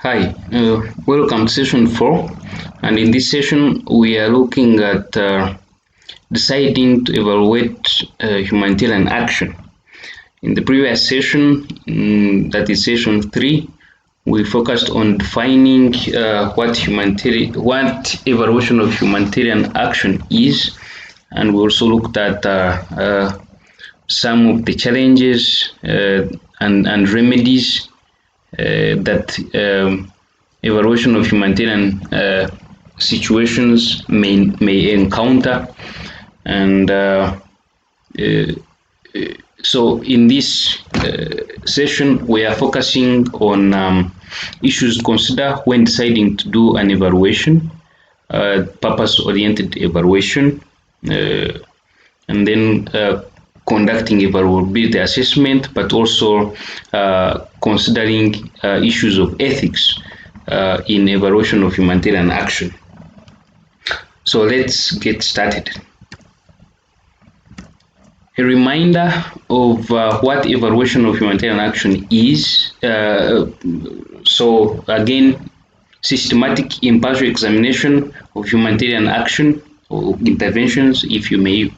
Hi, welcome to session 4. And in this session, we are looking at deciding to evaluate humanitarian action. In the previous session, that is session 3, we focused on defining what evaluation of humanitarian action is, and we also looked at some of the challenges and remedies that evaluation of humanitarian situations may encounter. And so in this session, we are focusing on issues to consider when deciding to do an evaluation, purpose-oriented evaluation, and then conducting evaluability assessment, but also considering issues of ethics in evaluation of humanitarian action. So let's get started. A reminder of what evaluation of humanitarian action is. So again, systematic impartial examination of humanitarian action or interventions, if you may,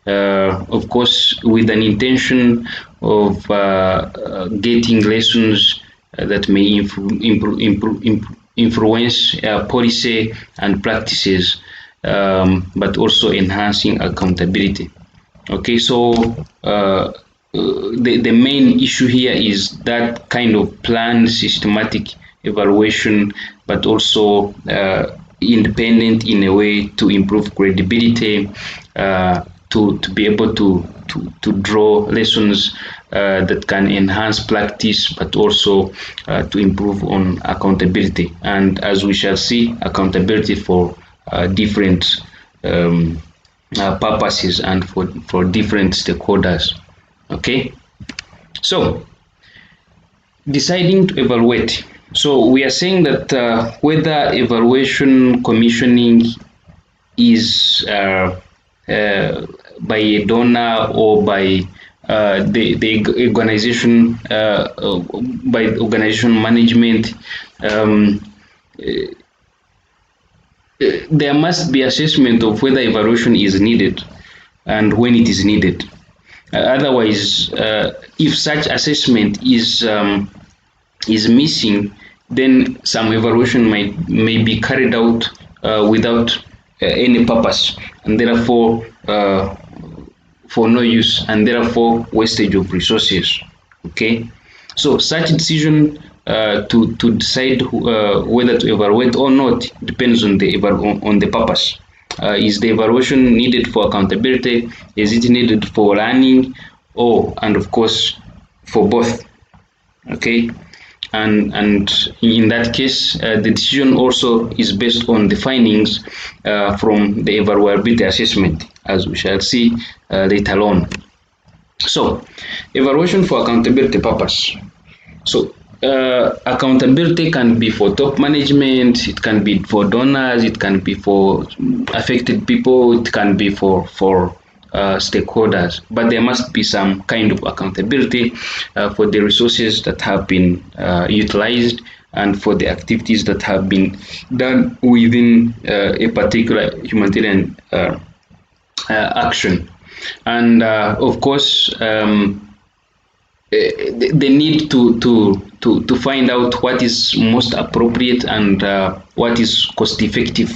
of course, with an intention of getting lessons that may influence policy and practices, but also enhancing accountability. Okay, so the main issue here is that kind of planned, systematic evaluation, but also independent in a way to improve credibility, to be able to draw lessons that can enhance practice, but also to improve on accountability. And as we shall see, accountability for different purposes and for different stakeholders. Okay, so deciding to evaluate. So we are saying that whether evaluation commissioning is by a donor or by the organization, by organization management, there must be assessment of whether evaluation is needed and when it is needed. Otherwise, if such assessment is missing, then some evaluation may be carried out without any purpose, and therefore for no use, and therefore wastage of resources. Okay, so such decision to decide whether to evaluate or not depends on the purpose. Is the evaluation needed for accountability? Is it needed for learning? And of course for both. Okay, and in that case, the decision also is based on the findings from the evaluability assessment, as we shall see later on. So, evaluation for accountability purpose. So, accountability can be for top management, it can be for donors, it can be for affected people, it can be for stakeholders, but there must be some kind of accountability for the resources that have been utilized and for the activities that have been done within a particular humanitarian action. And of course, the need to find out what is most appropriate and what is cost effective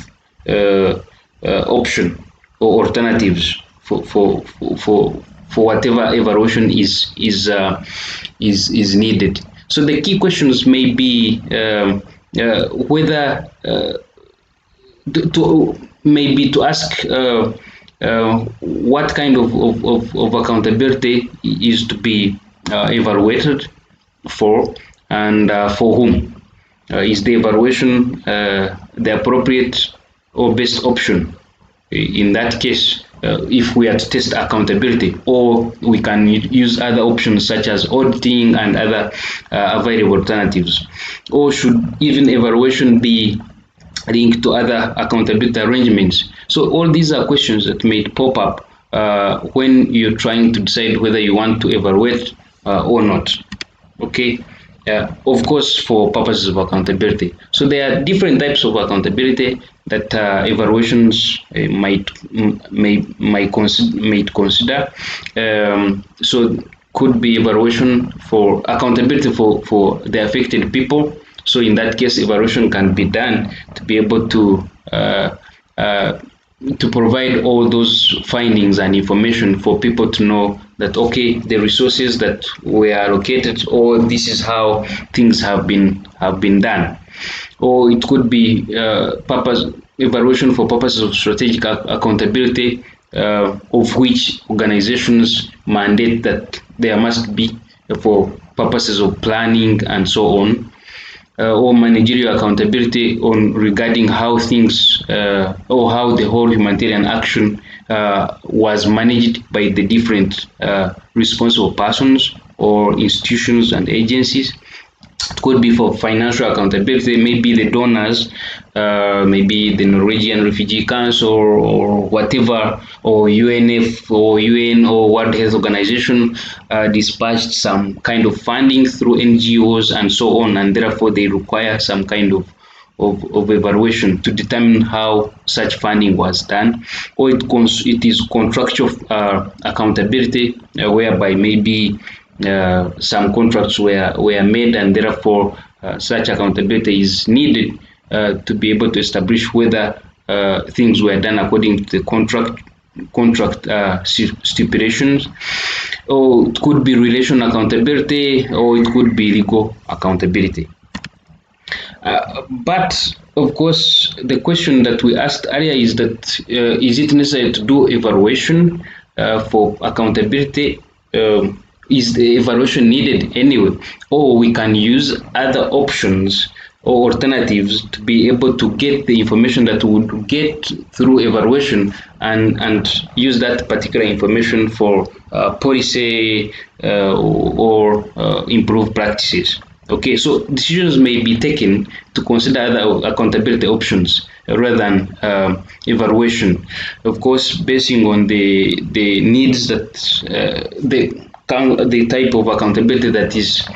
option or alternatives for whatever evaluation is needed. So the key questions may be whether to ask what kind of accountability is to be evaluated for, and for whom. Is the evaluation the appropriate or best option? In that case, if we are to test accountability, or we can use other options such as auditing and other available alternatives, or should even evaluation be linked to other accountability arrangements? So all these are questions that may pop up when you're trying to decide whether you want to evaluate or not. Okay, of course, for purposes of accountability. So there are different types of accountability that evaluations might consider. So could be evaluation for accountability for the affected people. So in that case, evaluation can be done to be able uh, to provide all those findings and information for people to know that okay, the resources that were allocated, or this is how things have been done. Or it could be purpose evaluation for purposes of strategic accountability, of which organizations mandate that there must be for purposes of planning and so on, or managerial accountability on regarding how things or how the whole humanitarian action was managed by the different responsible persons or institutions and agencies. It could be for financial accountability, maybe the donors, maybe the Norwegian Refugee Council or whatever, or UNF or UN or World Health Organization dispatched some kind of funding through NGOs and so on, and therefore they require some kind of evaluation to determine how such funding was done. Or it is contractual accountability, whereby maybe some contracts were made, and therefore such accountability is needed to be able to establish whether things were done according to the contract stipulations. Or it could be relation accountability, or it could be legal accountability. But of course, the question that we asked earlier is that is it necessary to do evaluation for accountability? Is the evaluation needed anyway, or we can use other options or alternatives to be able to get the information that we would get through evaluation, and use that particular information for policy or improved practices. Okay, so decisions may be taken to consider other accountability options rather than evaluation. Of course, basing on the needs that the type of accountability that is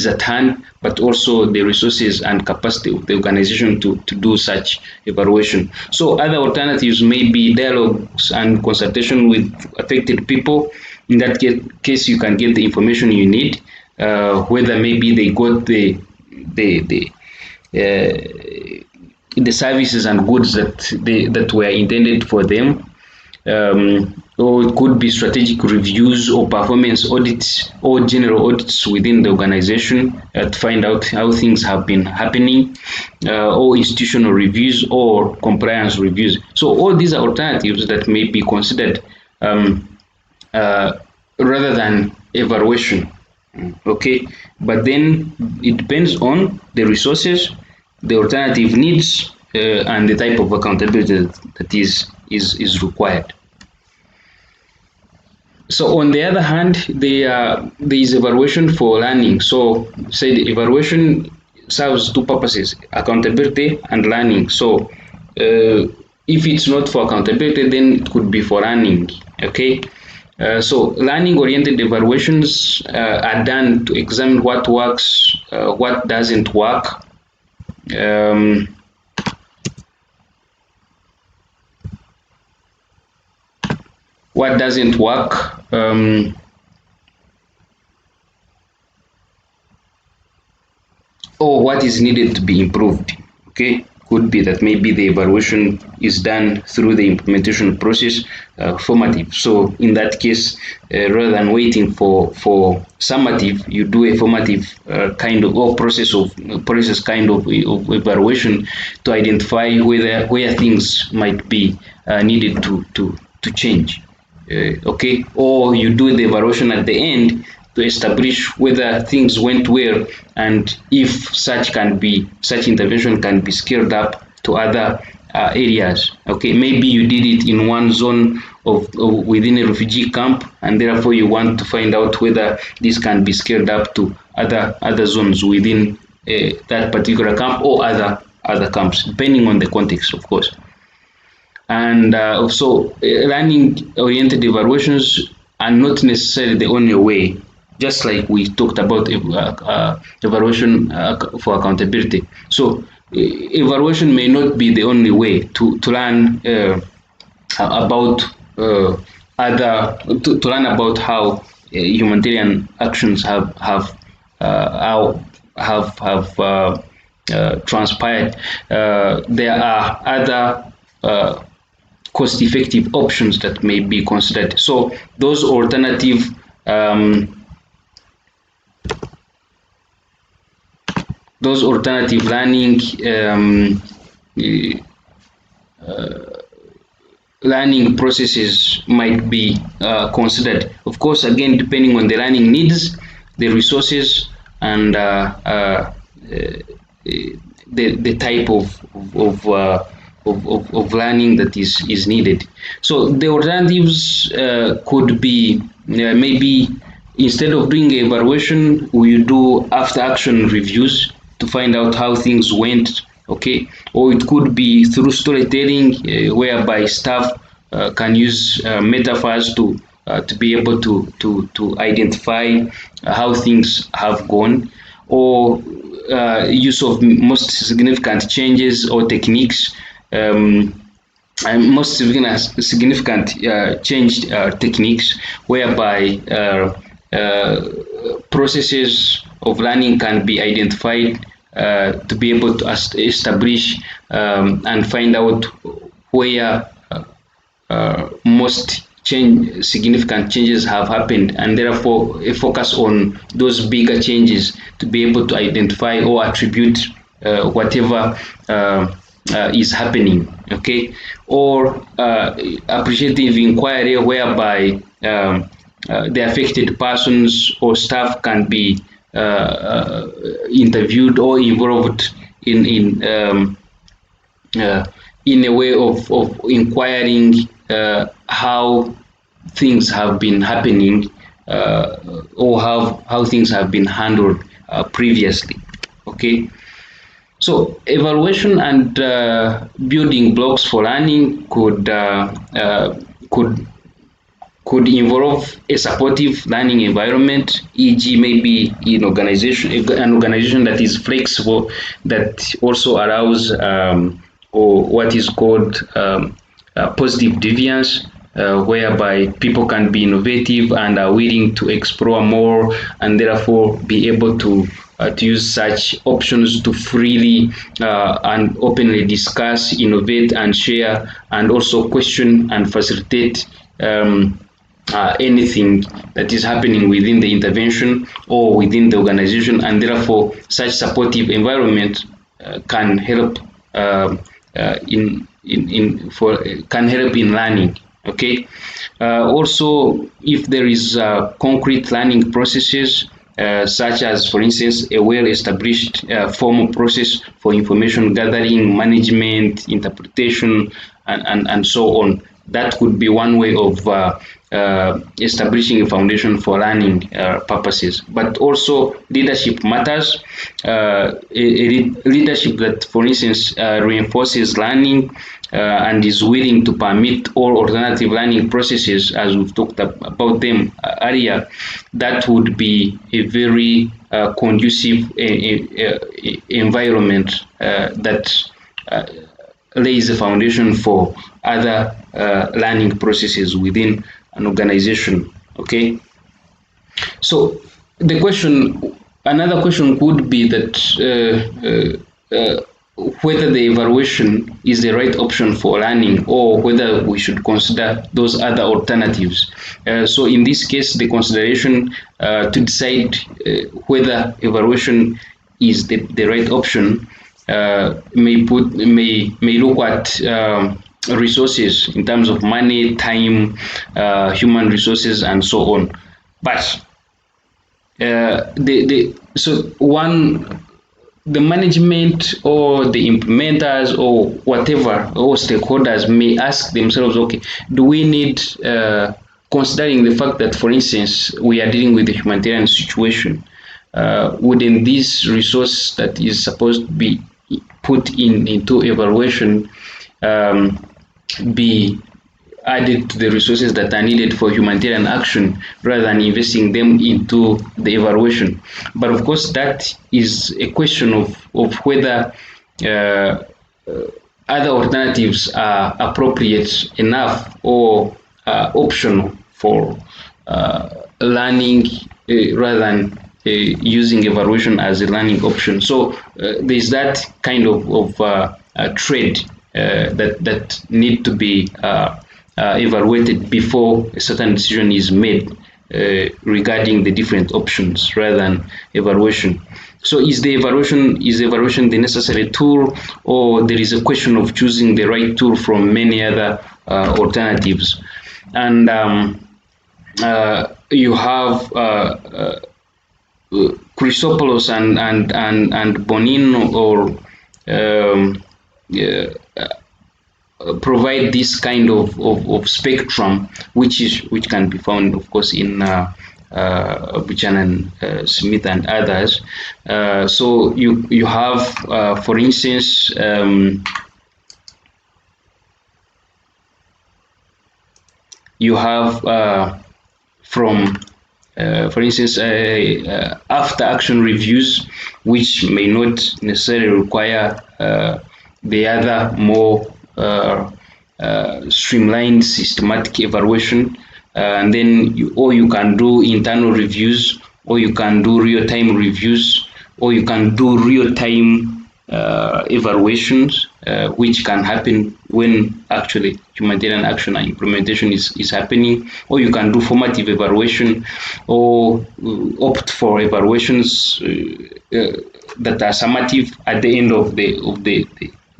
at hand, but also the resources and capacity of the organization to do such evaluation. So other alternatives may be dialogues and consultation with affected people. In that case, you can get the information you need, whether maybe they got the the services and goods that were intended for them. Or it could be strategic reviews or performance audits or general audits within the organization to find out how things have been happening, or institutional reviews or compliance reviews. So all these are alternatives that may be considered uh, rather than evaluation. Okay, but then it depends on the resources, the alternative needs, and the type of accountability that is required. So on the other hand, there is evaluation for learning. So say the evaluation serves two purposes: accountability and learning. So if it's not for accountability, then it could be for learning. Okay. So learning-oriented evaluations are done to examine what works, what doesn't work, um, what doesn't work, or what is needed to be improved. Okay, could be that maybe the evaluation is done through the implementation process, formative. So in that case, rather than waiting for summative, you do a formative kind of or process kind of evaluation to identify where things might be needed to change. Okay, or you do the evaluation at the end to establish whether things went well, and if such intervention can be scaled up to other areas. Okay, maybe you did it in one zone of within a refugee camp, and therefore you want to find out whether this can be scaled up to other zones within that particular camp or other camps, depending on the context, of course. And so learning oriented evaluations are not necessarily the only way. just like we talked about evaluation for accountability. So evaluation may not be the only way to learn about to learn about how humanitarian actions have transpired. There are other cost-effective options that may be considered. So um, those alternative learning learning processes might be considered. Of course, again, depending on the learning needs, the resources, and the type of learning that is needed. So the alternatives could be maybe instead of doing evaluation, we do after action reviews to find out how things went. Okay, or it could be through storytelling, whereby staff can use metaphors to be able to identify how things have gone, or use of most significant changes or techniques, and most significant changed techniques, whereby processes of learning can be identified to be able to establish and find out where most significant changes have happened, and therefore a focus on those bigger changes to be able to identify or attribute whatever is happening. Okay, or appreciative inquiry, whereby the affected persons or staff can be interviewed or involved uh, in a way of inquiring how things have been happening, or how things have been handled previously. Okay, so evaluation and building blocks for learning could involve a supportive learning environment, e.g., maybe an organization that is flexible, that also allows or what is called positive deviance, whereby people can be innovative and are willing to explore more, and therefore be able to use such options to freely and openly discuss, innovate, and share, and also question and facilitate anything that is happening within the intervention or within the organization, and therefore such supportive environment can help can help in learning. Okay, also if there is concrete learning processes, such as, for instance, a well-established formal process for information gathering, management, interpretation, and so on. That could be one way of establishing a foundation for learning purposes. But also leadership matters. A leadership that, for instance, reinforces learning and is willing to permit all alternative learning processes, as we've talked about them earlier, that would be a very conducive environment that lays the foundation for other learning processes within an organization. Okay, so another question could be that whether the evaluation is the right option for learning, or whether we should consider those other alternatives. So in this case, the consideration to decide whether evaluation is the right option may look at resources in terms of money, time, human resources, and so on. But the management or the implementers or whatever, or stakeholders may ask themselves, okay, do we need, considering the fact that, for instance, we are dealing with a humanitarian situation, wouldn't this resource that is supposed to be put into evaluation be added to the resources that are needed for humanitarian action rather than investing them into the evaluation. But of course, that is a question of whether uh, other alternatives are appropriate enough or optional for learning rather than using evaluation as a learning option. So there's that kind of trade that need to be evaluated before a certain decision is made regarding the different options rather than evaluation. So is the evaluation the necessary tool, or there is a question of choosing the right tool from many other alternatives? And you have Chrysopoulos and Bonino or yeah, provide this kind of spectrum, which can be found, of course, in Buchanan, Smith, and others. So you have, for instance, you have from for instance, after action reviews, which may not necessarily require the other more streamlined systematic evaluation. And then you can do internal reviews, or you can do real-time reviews, or you can do real-time evaluations, which can happen when actually humanitarian action and implementation is happening, or you can do formative evaluation, or opt for evaluations that are summative at the end of the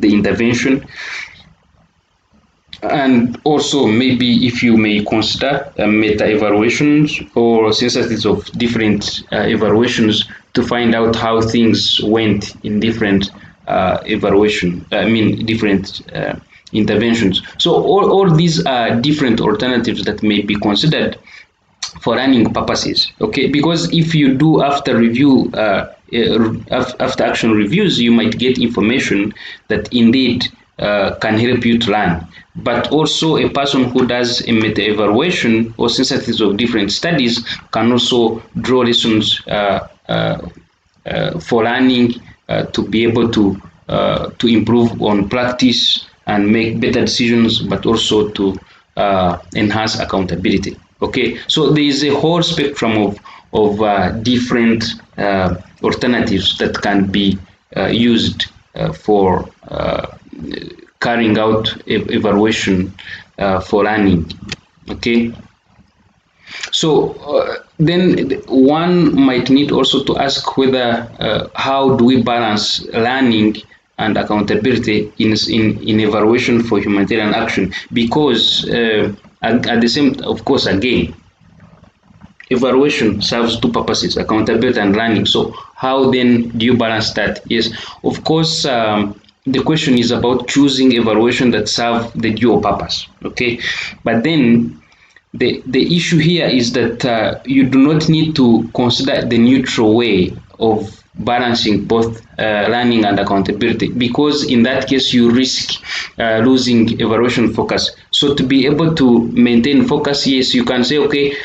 intervention. And also, maybe if you may consider meta evaluations or synthesis of different evaluations to find out how things went in different different interventions. So all these are different alternatives that may be considered for running purposes. Okay, because if you do after review, after action reviews, you might get information that indeed can help you to learn. But also, a person who does a meta evaluation or synthesis of different studies can also draw lessons for learning, to be able to improve on practice and make better decisions, but also to enhance accountability. Okay, so there is a whole spectrum of different alternatives that can be used for carrying out evaluation for learning. Okay, so then one might need also to ask whether how do we balance learning and accountability in evaluation for humanitarian action, because at the same, of course, again, evaluation serves two purposes: accountability and learning. So how then do you balance that? Yes, of course, the question is about choosing evaluation that serve the dual purpose. Okay, but then the issue here is that you do not need to consider the neutral way of balancing both learning and accountability, because in that case you risk losing evaluation focus. So to be able to maintain focus, yes, you can say, okay,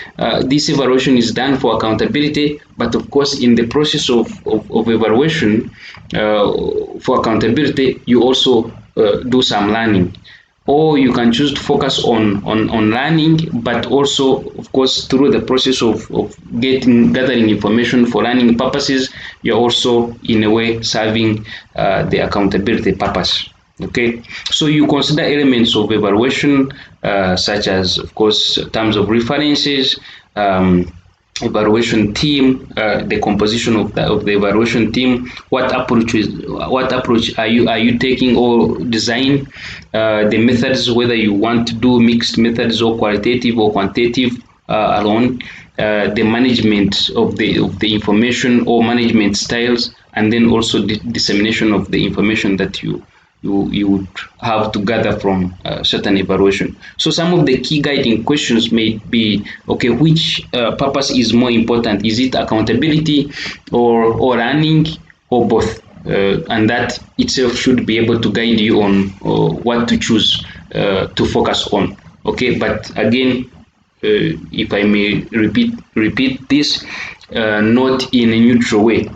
this evaluation is done for accountability, but of course in the process of evaluation for accountability, you also do some learning. Or you can choose to focus on learning, but also, of course, through the process of gathering information for learning purposes, you're also in a way serving the accountability purpose. Okay, so you consider elements of evaluation, such as, of course, terms of references, evaluation team, the composition of the evaluation team, what approach are you taking or design, the methods, whether you want to do mixed methods or qualitative or quantitative alone, the management of the information or management styles, and then also the dissemination of the information that you would have to gather from certain evaluation. So some of the key guiding questions may be, okay, which purpose is more important? Is it accountability or learning, or both? And that itself should be able to guide you on what to choose to focus on. Okay, but again, if I may repeat this, not in a neutral way,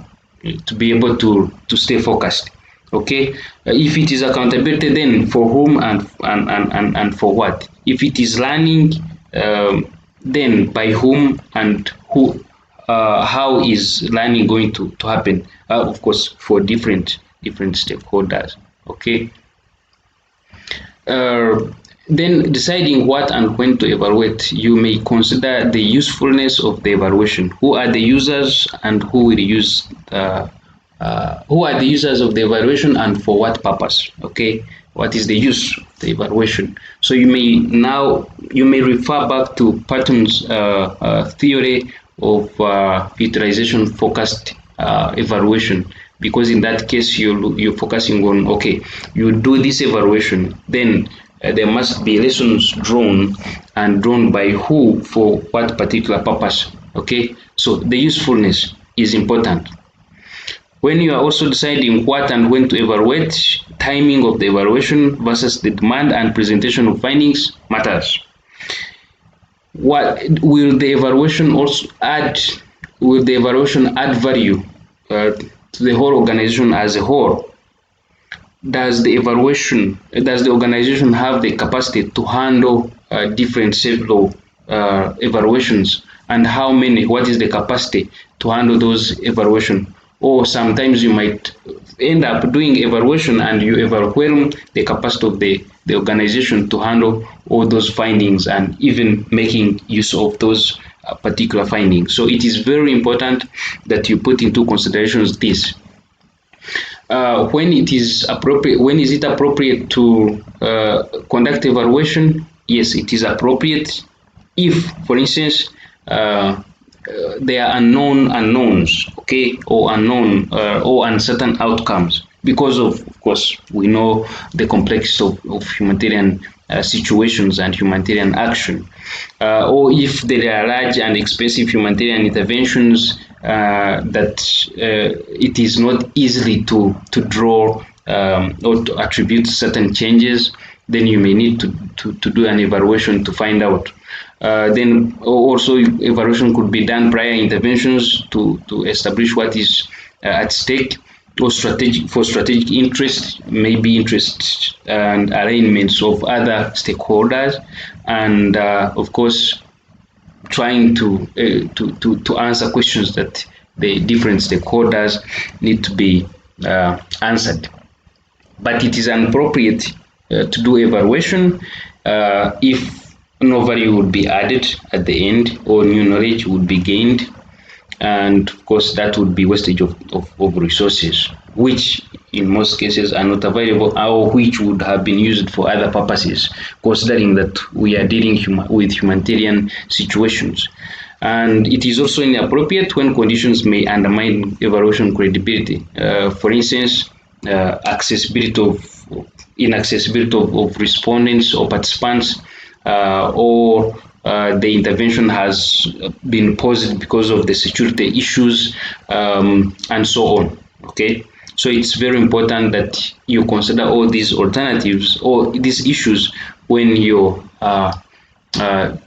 to be able to stay focused. Okay, if it is accountability, then for whom and for what? If it is learning, then by whom and who? How is learning going to happen? Of course, for different stakeholders. Okay. Uh, then deciding what and when to evaluate, you may consider the usefulness of the evaluation. Who are the users and who will use who are the users of the evaluation and for what purpose? Okay, what is the use of the evaluation? So you may refer back to Patton's theory of utilization focused evaluation, because in that case you're focusing on, okay, you do this evaluation, then there must be lessons drawn, and drawn by who for what particular purpose. Okay, so the usefulness is important. When you are also deciding what and when to evaluate, timing of the evaluation versus the demand and presentation of findings matters. What will the evaluation also add? Will the evaluation add value to the whole organization as a whole? Does the organization have the capacity to handle different set of evaluations, and how many? What is the capacity to handle those evaluation? Or sometimes you might end up doing evaluation and you overwhelm the capacity of the organization to handle all those findings and even making use of those particular findings. So it is very important that you put into considerations this. When it is appropriate, when is it appropriate to conduct evaluation? Yes, it is appropriate if, for instance, there are unknown unknowns, okay, or unknown or uncertain outcomes, because of course, we know the complexity of humanitarian situations and humanitarian action, or if there are large and expensive humanitarian interventions that it is not easily to draw or to attribute certain changes, then you may need to do an evaluation to find out. Then also evaluation could be done prior interventions to establish what is at stake, or strategic interest, maybe interests and alignments of other stakeholders, and of course trying to answer questions that the different stakeholders need to be answered. But it is inappropriate to do evaluation if no value would be added at the end or new knowledge would be gained, and of course that would be wastage of resources, which in most cases are not available or which would have been used for other purposes, considering that we are dealing with humanitarian situations. And it is also inappropriate when conditions may undermine evaluation credibility. For instance, accessibility of inaccessibility of respondents or participants, or the intervention has been paused because of the security issues, and so on. Okay, so it's very important that you consider all these alternatives or these issues when you're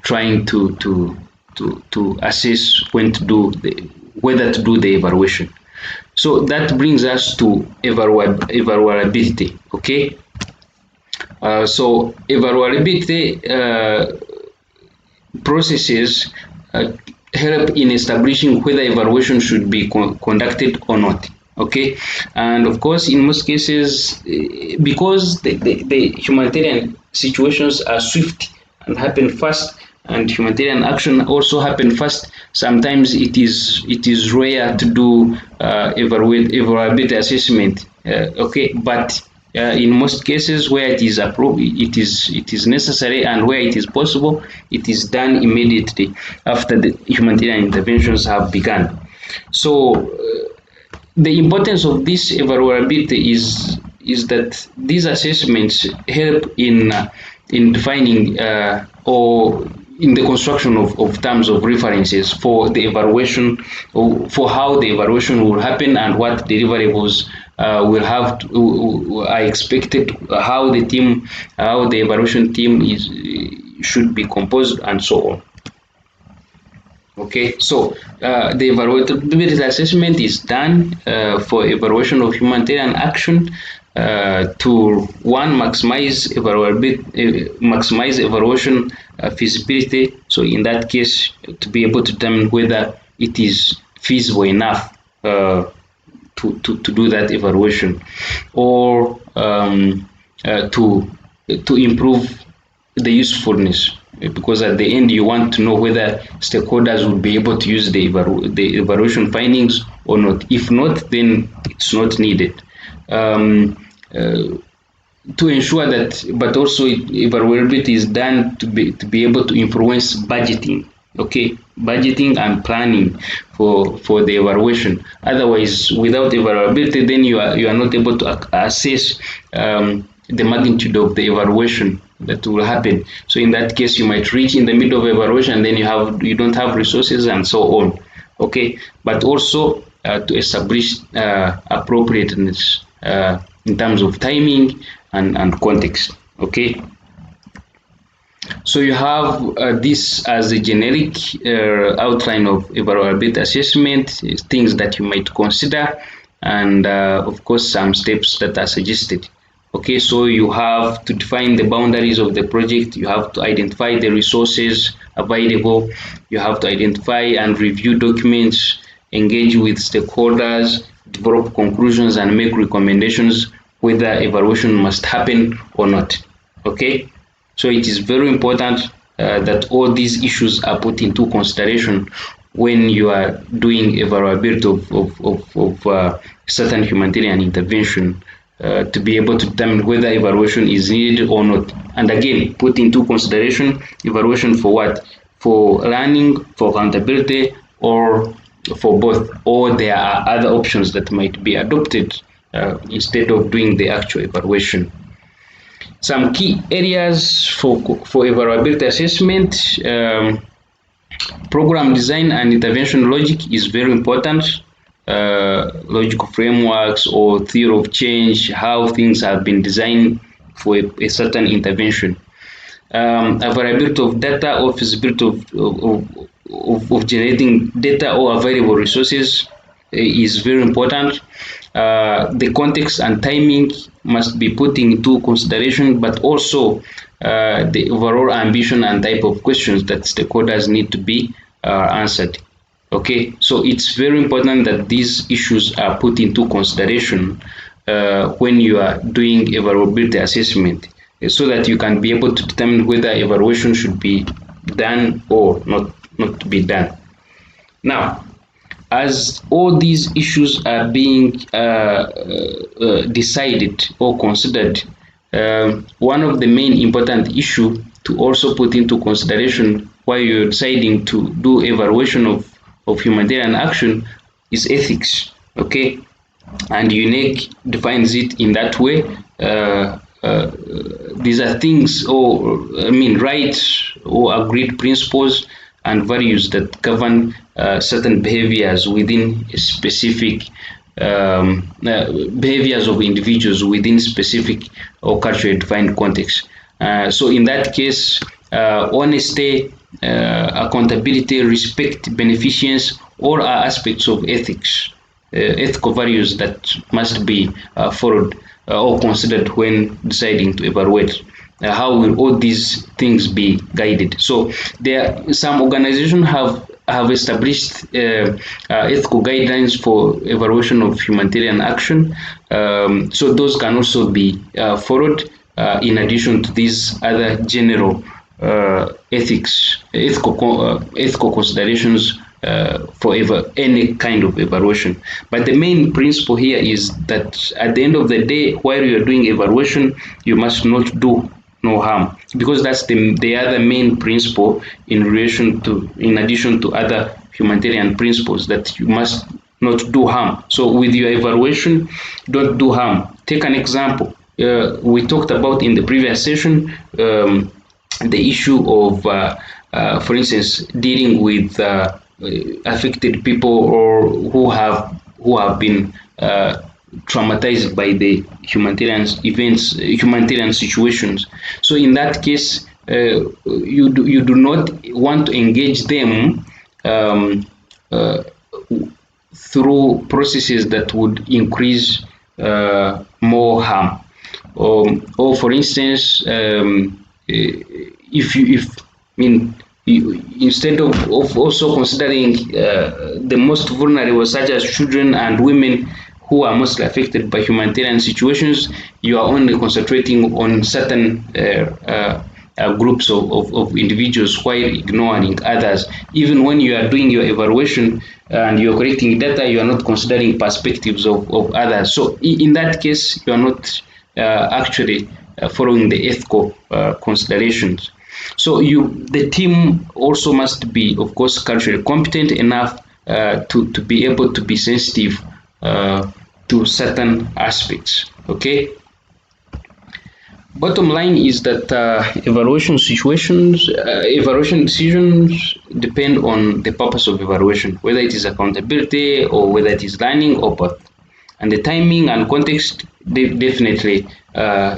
trying to assess when to do whether to do the evaluation. So that brings us to evaluability. Okay, so evaluability processes help in establishing whether evaluation should be conducted or not. Okay, and of course, in most cases, because the humanitarian situations are swift and happen fast, and humanitarian action also happen fast, sometimes it is rare to do evaluability assessment. Okay, but in most cases where it is approved, it is necessary, and where it is possible, it is done immediately after the humanitarian interventions have begun. So the importance of this evaluability is that these assessments help in defining or in the construction of terms of references for the evaluation, or for how the evaluation will happen and what deliverables will have are expected, how the evaluation team should be composed, and so on. Okay, so the evaluability assessment is done for evaluation of humanitarian action to one maximize evaluation feasibility. So in that case, to be able to determine whether it is feasible enough to do that evaluation, or to improve the usefulness, because at the end you want to know whether stakeholders will be able to use the evaluation findings or not. If not, then it's not needed. Um, uh, to ensure that, but also evaluability is done to be able to influence budgeting. Okay, budgeting and planning for the evaluation. Otherwise, without evaluability, then you are not able to assess the magnitude of the evaluation that will happen. So in that case, you might reach in the middle of evaluation, and then you don't have resources and so on. Okay, but also to establish appropriateness in terms of timing and context. Okay, so you have this as a generic outline of evaluability assessment, things that you might consider, and of course some steps that are suggested. Okay, so you have to define the boundaries of the project, you have to identify the resources available, you have to identify and review documents, engage with stakeholders, develop conclusions, and make recommendations whether evaluation must happen or not. Okay, so it is very important that all these issues are put into consideration when you are doing evaluability of certain humanitarian intervention, to be able to determine whether evaluation is needed or not. And again, put into consideration evaluation for what? For learning, for accountability, or for both, or there are other options that might be adopted instead of doing the actual evaluation. Some key areas for evaluability assessment: program design and intervention logic is very important. Logical frameworks or theory of change, how things have been designed for a certain intervention. Availability of data or feasibility of generating data or available resources is very important. The context and timing must be put into consideration, but also the overall ambition and type of questions that stakeholders need to be answered. Okay, so it's very important that these issues are put into consideration when you are doing evaluability assessment, so that you can be able to determine whether evaluation should be done or not to be done. Now, as all these issues are being decided or considered, one of the main important issue to also put into consideration while you're deciding to do evaluation of humanitarian action is ethics. Okay, and UNEC defines it in that way. These are things, or I mean, rights or agreed principles and values that govern certain behaviors within a specific behaviors of individuals within specific or culturally defined context. So in that case, honesty, accountability, respect, beneficence, all are aspects of ethics, ethical values that must be followed or considered when deciding to evaluate. How will all these things be guided? So there, some organizations have established ethical guidelines for evaluation of humanitarian action. So those can also be followed in addition to these other general ethical considerations for any kind of evaluation. But the main principle here is that at the end of the day, while you are doing evaluation, you must not do no harm, because that's the other main principle in relation to, in addition to other humanitarian principles, that you must not do harm. So with your evaluation, don't do harm. Take an example. We talked about in the previous session the issue of, for instance, dealing with affected people, or who have been traumatized by the humanitarian events, humanitarian situations. So in that case, you do not want to engage them um, uh, through processes that would increase more harm. Or for instance, if I mean, instead of also considering the most vulnerable, such as children and women who are mostly affected by humanitarian situations, you are only concentrating on certain groups of individuals while ignoring others. Even when you are doing your evaluation and you're collecting data, you are not considering perspectives of others. So in that case, you are not actually following the ethical considerations. So the team also must be, of course, culturally competent enough to be able to be sensitive to certain aspects. Okay. Bottom line is that evaluation decisions depend on the purpose of evaluation, whether it is accountability or whether it is learning or both. And the timing and context definitely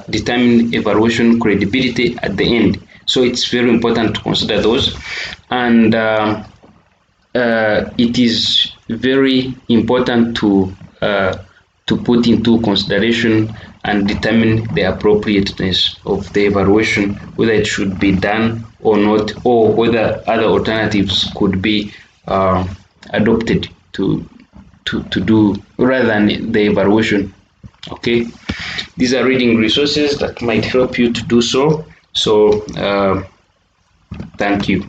determine evaluation credibility at the end. So it's very important to consider those. And it is very important to put into consideration and determine the appropriateness of the evaluation, whether it should be done or not, or whether other alternatives could be adopted to do rather than the evaluation. Okay, these are reading resources that might help you to do so. So thank you.